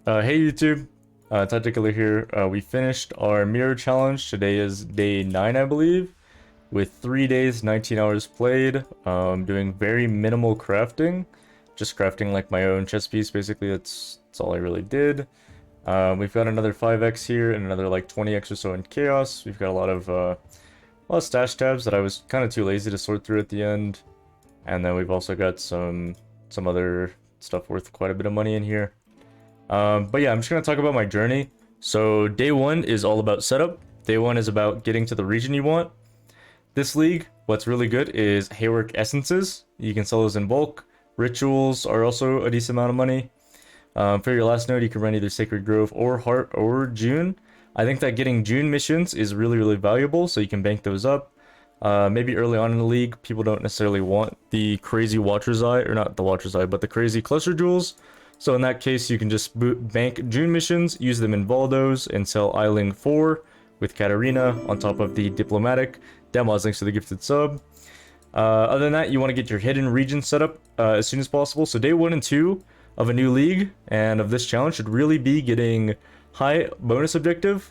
Hey YouTube, tldw here. We finished our mirror challenge. Today is day 9, I believe, with 3 days, 19 hours played. Doing very minimal crafting, just crafting like my own chess piece. Basically, that's all I really did. We've got another 5x here and another like 20x or so in chaos. We've got a lot of stash tabs that I was kind of too lazy to sort through at the end, and then we've also got some other stuff worth quite a bit of money in here. But yeah, I'm just going to talk about my journey. So day 1 is all about setup. Day 1 is about getting to the region you want. This league, what's really good is Haywork essences. You can sell those in bulk. Rituals are also a decent amount of money. For your last node, you can run either Sacred Grove or Heart or June. I think that getting June missions is really valuable, so you can bank those up. Maybe early on in the league, people don't necessarily want the crazy Watcher's Eye, or not the Watcher's Eye, but the crazy Cluster Jewels. So in that case, you can just bank June missions, use them in Valdos, and sell Isling 4 with Katarina on top of the Diplomatic. Demos links to the gifted sub. Other than that, you want to get your hidden region set up as soon as possible. So day 1 and 2 of a new league and of this challenge should really be getting high bonus objective.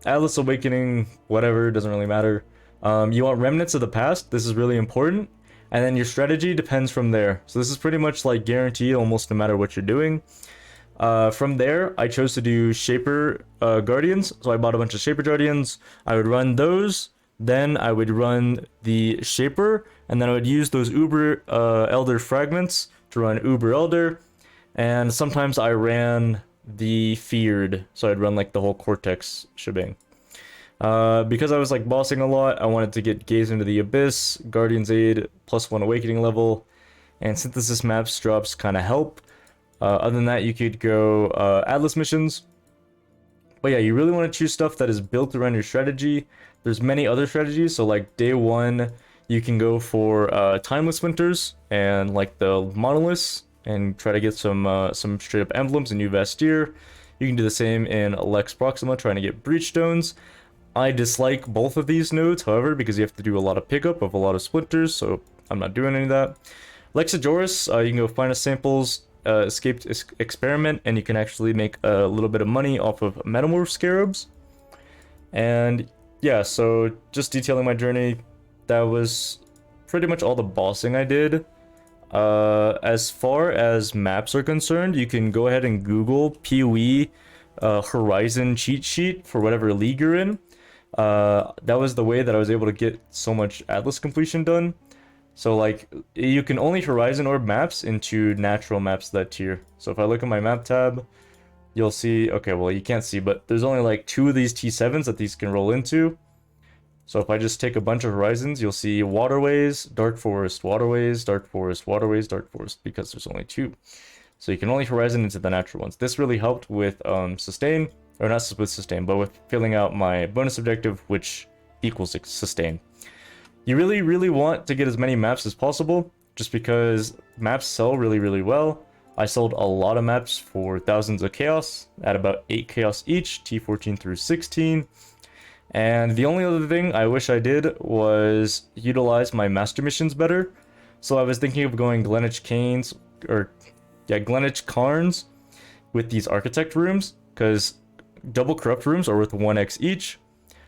Atlas Awakening, whatever, doesn't really matter. You want remnants of the past. This is really important. And then your strategy depends from there. So this is pretty much like guaranteed almost no matter what you're doing. From there, I chose to do Shaper Guardians. So I bought a bunch of Shaper Guardians. I would run those. Then I would run the Shaper. And then I would use those Uber Elder fragments to run Uber Elder. And sometimes I ran the Feared. So I'd run like the whole Cortex shebang. Because I was like bossing a lot, I wanted to get Gaze into the Abyss, Guardian's Aid, +1 Awakening level, and Synthesis maps drops kind of help. Other than that, you could go Atlas missions. But yeah, you really want to choose stuff that is built around your strategy. There's many other strategies, so like day 1, you can go for Timeless Winters and like the Monoliths and try to get some straight up emblems in New Vastir. You can do the same in Lex Proxima, trying to get Breach Stones. I dislike both of these nodes, however, because you have to do a lot of pickup of a lot of splinters, so I'm not doing any of that. Lexajoris, you can go find samples, escaped experiment, and you can actually make a little bit of money off of Metamorph Scarabs. And yeah, so just detailing my journey, that was pretty much all the bossing I did. As far as maps are concerned, you can go ahead and Google PoE Horizon cheat sheet for whatever league you're in. That was the way that I was able to get so much Atlas completion done. So like, you can only Horizon Orb maps into natural maps that tier. So if I look at my map tab, you'll see, okay, well you can't see, but there's only like 2 of these T7s that these can roll into. So if I just take a bunch of Horizons, you'll see Waterways, Dark Forest, Waterways, Dark Forest, Waterways, Dark Forest, because there's only 2. So you can only Horizon into the natural ones. This really helped with Sustain, or not with Sustain, but with filling out my bonus objective, which equals Sustain. You really want to get as many maps as possible, just because maps sell really well. I sold a lot of maps for thousands of chaos, at about 8 chaos each, T14 through 16. And the only other thing I wish I did was utilize my master missions better. So I was thinking of going Glenitch Canes, or yeah, Glenitch Carns with these architect rooms, because double corrupt rooms are worth 1x each.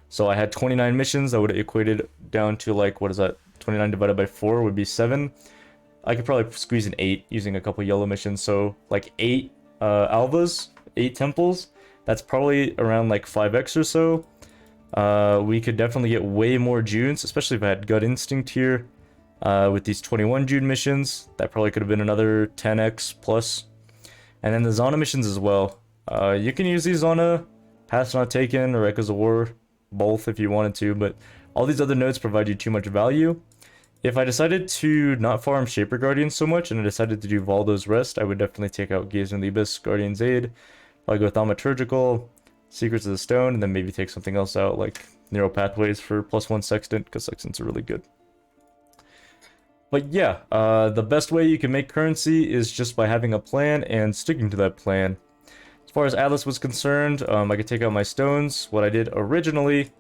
So I had 29 missions that would have equated down to like, what is that? 29 divided by 4 would be 7. I could probably squeeze in 8 using a couple yellow missions. So like 8 Alvas, 8 temples. That's probably around like 5x or so. We could definitely get way more Junes, especially if I had Gut Instinct here. With these 21 June missions, that probably could have been another 10x plus. And then the Zana missions as well. You can use these Zana, Paths Not Taken, or Echoes of War, both if you wanted to, but all these other nodes provide you too much value. If I decided to not farm Shaper Guardians so much, and I decided to do Valdo's Rest, I would definitely take out Gaze in the Abyss, Guardian's Aid, probably go Thaumaturgical, Secrets of the Stone, and then maybe take something else out, like Neural Pathways for +1 Sextant, because Sextants are really good. But yeah, the best way you can make currency is just by having a plan and sticking to that plan. As far as Atlas was concerned, I could take out my stones. What I did originally,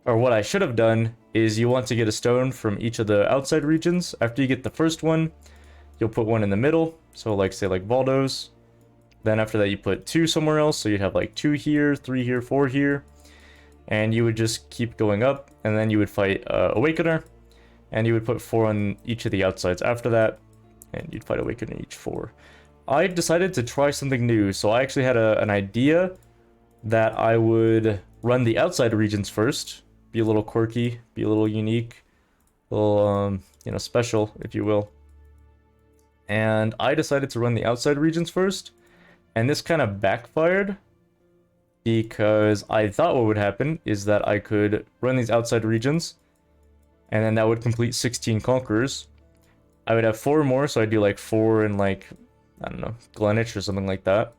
or what I should have done, is you want to get a stone from each of the outside regions. After you get the first one, you'll put one in the middle. So like, say like Valdos, Then after that, you put 2 somewhere else. So you'd have like 2 here, 3 here, 4 here. And you would just keep going up. And then you would fight Awakener. And you would put 4 on each of the outsides after that. And you'd fight Awakener each 4. I decided to try something new. So I actually had an idea that I would run the outside regions first. Be a little quirky, be a little unique, a little, you know, special, if you will. And I decided to run the outside regions first. And this kind of backfired because I thought what would happen is that I could run these outside regions and then that would complete 16 conquerors. I would have 4 more, so I'd do like 4 in like, I don't know, Glenitch or something like that.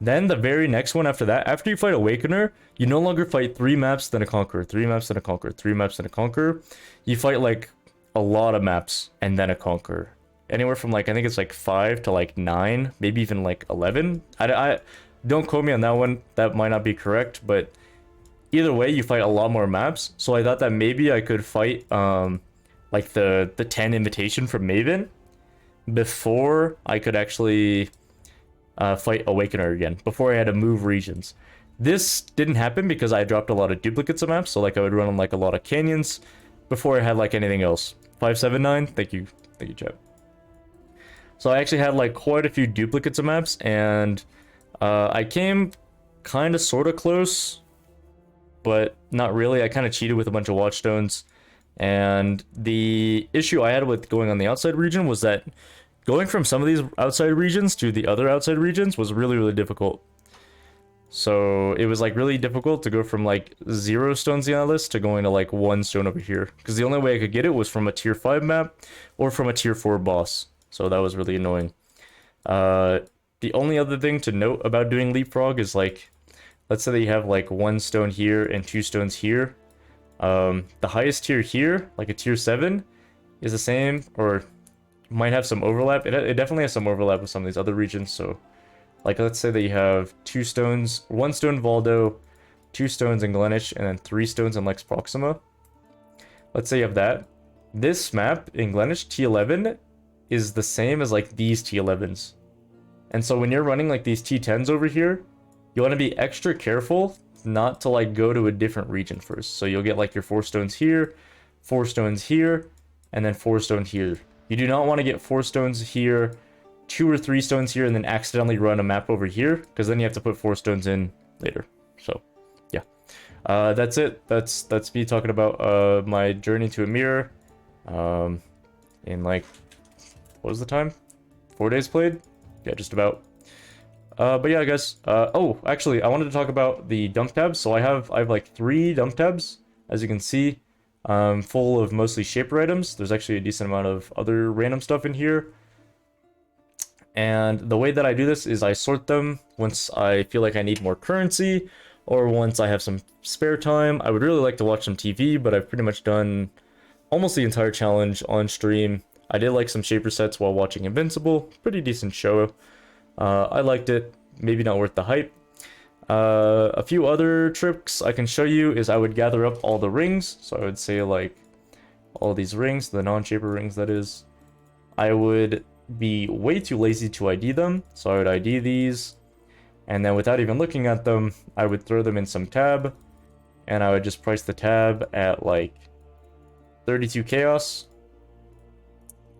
Then the very next one after that, after you fight Awakener, you no longer fight 3 maps, then a Conqueror, 3 maps, then a Conqueror, 3 maps, then a Conqueror. You fight like a lot of maps and then a Conqueror. Anywhere from like, I think it's like 5 to like 9, maybe even like 11. I don't quote me on that one, that might not be correct, but either way, you fight a lot more maps. So I thought that maybe I could fight like the 10 invitation from Maven before I could actually fight Awakener again, before I had to move regions. This didn't happen because I dropped a lot of duplicates of maps, so like I would run on like a lot of canyons before I had like anything else. 579, thank you chat. So I actually had like quite a few duplicates of maps, and I came kind of sort of close, but not really. I kind of cheated with a bunch of watchstones, and the issue I had with going on the outside region was that going from some of these outside regions to the other outside regions was really, really difficult. So it was like really difficult to go from like 0 stones on the list to going to like 1 stone over here, because the only way I could get it was from a tier 5 map or from a tier 4 boss. So that was really annoying. The only other thing to note about doing leapfrog is like, let's say that you have like 1 stone here and 2 stones here. The highest tier here, like a tier 7, is the same, or might have some overlap. It definitely has some overlap with some of these other regions. So like, let's say that you have 2 stones, 1 stone Valdo, 2 stones in Glenitch, and then 3 stones in Lex Proxima. Let's say you have that. This map in Glenitch, T11, is the same as like these T11s. And so when you're running like these T10s over here, you want to be extra careful not to like go to a different region first. So you'll get like your 4 stones here, 4 stones here, and then 4 stones here. You do not want to get 4 stones here, 2 or 3 stones here, and then accidentally run a map over here, because then you have to put 4 stones in later. So yeah, that's it. That's me talking about my journey to a mirror in like, what was the time? 4 days played? Yeah, just about. But yeah, guys. Oh, actually, I wanted to talk about the dump tabs. So I have like 3 dump tabs, as you can see, full of mostly shaper items. There's actually a decent amount of other random stuff in here. And the way that I do this is I sort them once I feel like I need more currency, or once I have some spare time. I would really like to watch some TV, but I've pretty much done almost the entire challenge on stream. I did like some shaper sets while watching Invincible. Pretty decent show. I liked it. Maybe not worth the hype. A few other tricks I can show you is I would gather up all the rings. So I would say like all these rings, the non-shaper rings that is. I would be way too lazy to ID them. So I would ID these, and then without even looking at them, I would throw them in some tab, and I would just price the tab at like 32 chaos.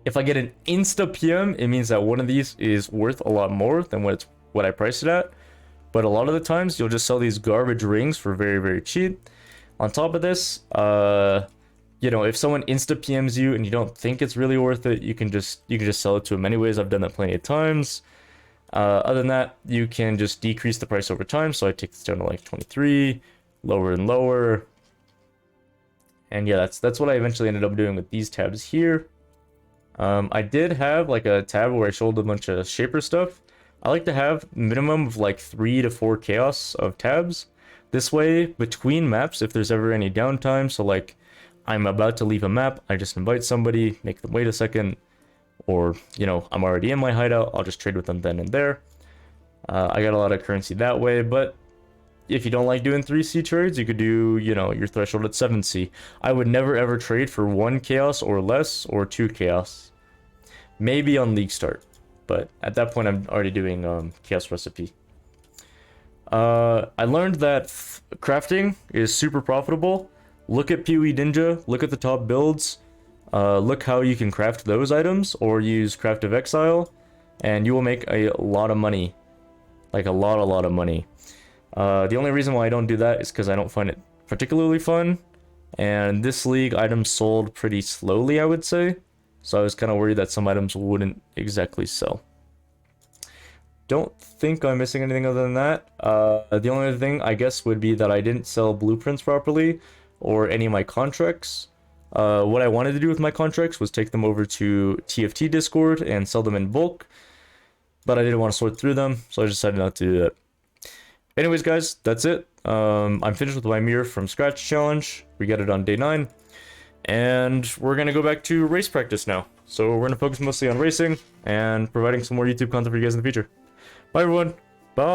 If I get an insta PM, it means that one of these is worth a lot more than what I priced it at. But a lot of the times, you'll just sell these garbage rings for very, very cheap. On top of this, you know, if someone insta PMs you and you don't think it's really worth it, you can just sell it to them anyways. I've done that plenty of times. Other than that, you can just decrease the price over time. So I take this down to like 23, lower and lower. And yeah, that's what I eventually ended up doing with these tabs here. I did have like a tab where I sold a bunch of shaper stuff. I like to have minimum of like 3 to 4 chaos of tabs. This way, between maps, if there's ever any downtime, so like I'm about to leave a map, I just invite somebody, make them wait a second, or, you know, I'm already in my hideout, I'll just trade with them then and there. I got a lot of currency that way, but if you don't like doing 3C trades, you could do, you know, your threshold at 7C. I would never ever trade for 1 chaos or less, or 2 chaos. Maybe on league start. but at that point I'm already doing chaos recipe. I learned that crafting is super profitable. Look at PoE Ninja, look at the top builds, look how you can craft those items, or use Craft of Exile, and you will make a lot of money. Like a lot of money. The only reason why I don't do that is because I don't find it particularly fun, and this league items sold pretty slowly, I would say, so I was kind of worried that some items wouldn't exactly sell. Don't think I'm missing anything other than that. The only other thing, I guess, would be that I didn't sell blueprints properly, or any of my contracts. What I wanted to do with my contracts was take them over to TFT Discord and sell them in bulk, but I didn't want to sort through them, so I decided not to do that. Anyways, guys, that's it. I'm finished with my mirror from scratch challenge. We got it on day 9, and we're gonna go back to race practice now. So we're gonna focus mostly on racing and providing some more YouTube content for you guys in the future. Bye, everyone. Bye.